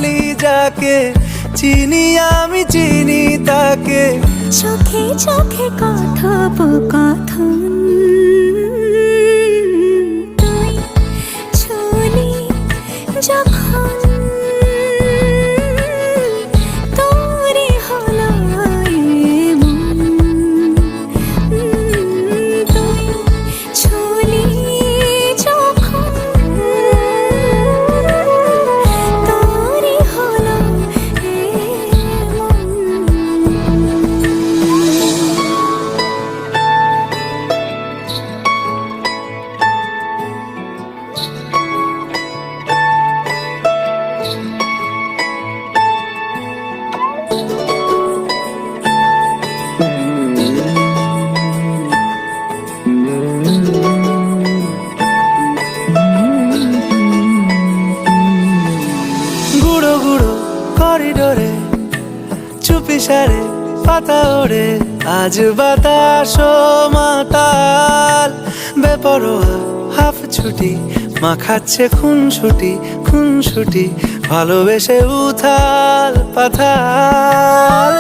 বলি যাকে, চিনি আমি চিনি তাকে। চোখে চোখে কথোপকথন, তুই ছুলি যখন তোরে হলো এমন, তুই ছুলি যখন তোরে হলো এমন। গুঁড়ো গুঁড়ো করিডোরে চুপি সারে পাতা ওড়ে, আজ বাতাস মাতাল বেপরোয়া হাফ ছুটি, মাখাচ্ছে খুনসুটি খুনসুটি, ভালোবেসে উথাল পাথাল।